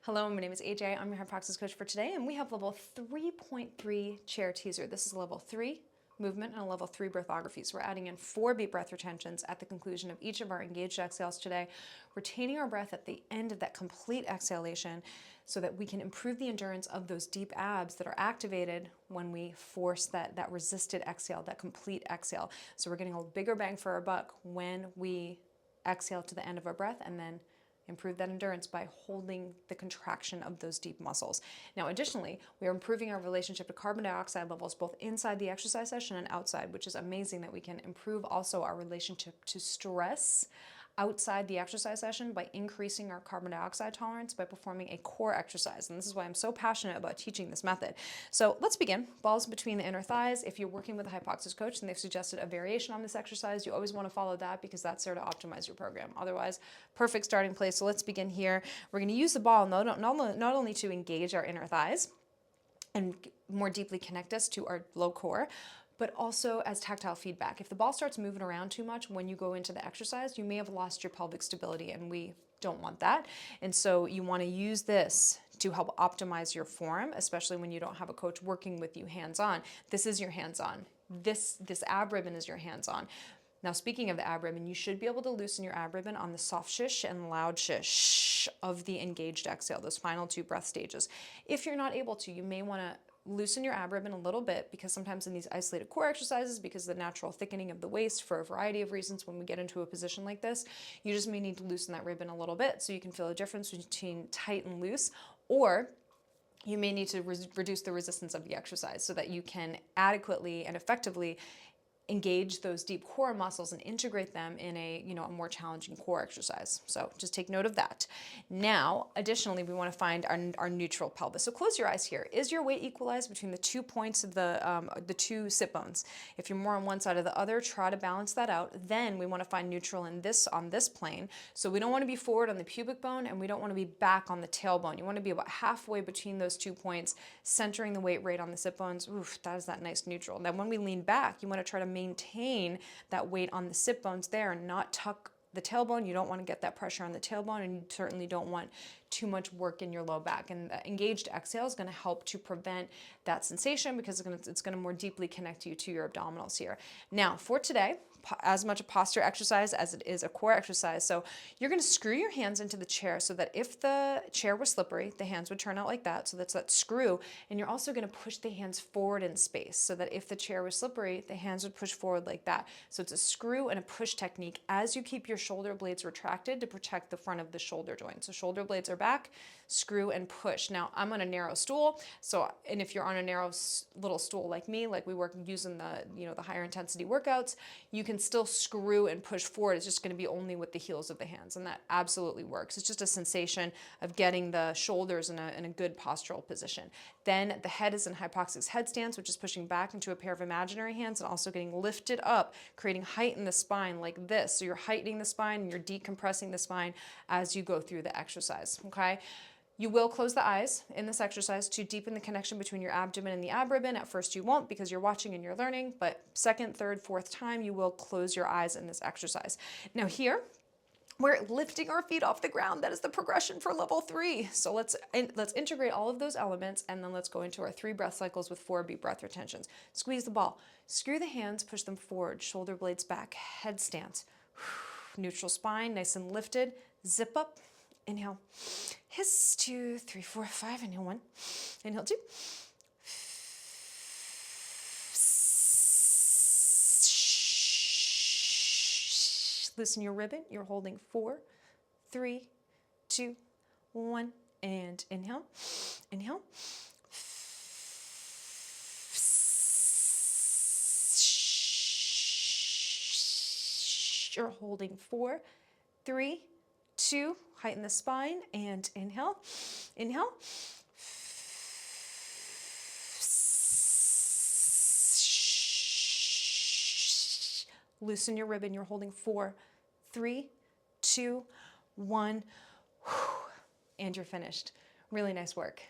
Hello, my name is AJ. I'm your Hypoxix coach for today, and we have level 3.3 chair teaser. This is level 3 movement and a level 3 breathography. So we're adding in 4 deep breath retentions at the conclusion of each of our engaged exhales today, retaining our breath at the end of that complete exhalation so that we can improve the endurance of those deep abs that are activated when we force that resisted exhale, that complete exhale. So we're getting a bigger bang for our buck when we exhale to the end of our breath and then improve that endurance by holding the contraction of those deep muscles. Now, additionally, we are improving our relationship to carbon dioxide levels both inside the exercise session and outside, which is amazing that we can improve also our relationship to stress outside the exercise session by increasing our carbon dioxide tolerance by performing a core exercise. And this is why I'm so passionate about teaching this method. So let's begin. Balls between the inner thighs. If you're working with a Hypoxix coach and they've suggested a variation on this exercise, you always want to follow that because that's there to optimize your program. Otherwise, perfect starting place. So let's begin here. We're going to use the ball not only to engage our inner thighs and more deeply connect us to our low core, but also as tactile feedback. If the ball starts moving around too much when you go into the exercise, you may have lost your pelvic stability, and we don't want that. And so you want to use this to help optimize your form, especially when you don't have a coach working with you hands-on. This is your hands-on. This ab ribbon is your hands-on. Now, speaking of the ab ribbon, you should be able to loosen your ab ribbon on the soft shish and loud shish of the engaged exhale, those final 2 breath stages. If you're not able to, you may want to loosen your ab ribbon a little bit, because sometimes in these isolated core exercises, because of the natural thickening of the waist for a variety of reasons, when we get into a position like this, you just may need to loosen that ribbon a little bit so you can feel a difference between tight and loose, or you may need to reduce the resistance of the exercise so that you can adequately and effectively engage those deep core muscles and integrate them in a more challenging core exercise. So just take note of that. Now, additionally, we want to find our neutral pelvis. So close your eyes here. Is your weight equalized between the 2 points of the 2 sit bones? If you're more on one side or the other, try to balance that out. Then we want to find neutral on this plane. So we don't want to be forward on the pubic bone, and we don't want to be back on the tailbone. You want to be about halfway between those 2 points, centering the weight right on the sit bones. Oof, that is that nice neutral. Now, when we lean back, you want to try to maintain that weight on the sit bones there and not tuck the tailbone. You don't want to get that pressure on the tailbone, and you certainly don't want too much work in your low back. And the engaged exhale is going to help to prevent that sensation, because it's going to more deeply connect you to your abdominals here. Now, for today, as much a posture exercise as it is a core exercise. So you're going to screw your hands into the chair so that if the chair was slippery, the hands would turn out like that. So that's that screw. And you're also going to push the hands forward in space so that if the chair was slippery, the hands would push forward like that. So it's a screw and a push technique as you keep your shoulder blades retracted to protect the front of the shoulder joint. So shoulder blades are back, screw and push. Now, I'm on a narrow stool. And if you're on a narrow little stool like me, like we work using the higher intensity workouts, you can still screw and push forward. It's just going to be only with the heels of the hands, and that absolutely works. It's just a sensation of getting the shoulders in a good postural position. Then the head is in Hypoxix headstands, which is pushing back into a pair of imaginary hands and also getting lifted up, creating height in the spine like this. So you're heightening the spine and you're decompressing the spine as you go through the exercise, okay? You will close the eyes in this exercise to deepen the connection between your abdomen and the ab ribbon. At first you won't, because you're watching and you're learning, but second, third, fourth time, you will close your eyes in this exercise. Now here, we're lifting our feet off the ground. That is the progression for level 3. So let's integrate all of those elements, and then let's go into our 3 breath cycles with 4 deep breath retentions. Squeeze the ball. Screw the hands, push them forward, shoulder blades back, head stance. Neutral spine, nice and lifted. Zip up. Inhale. Hiss, 2, 3, 4, 5. Inhale 1. Inhale 2. Loosen your ribbon. You're holding 4, 3, 2, 1. And inhale. Inhale. You're holding 4, 3, 2, heighten the spine, and inhale, inhale. Loosen your ribbon, you're holding 4, 3, 2, 1, and you're finished. Really nice work.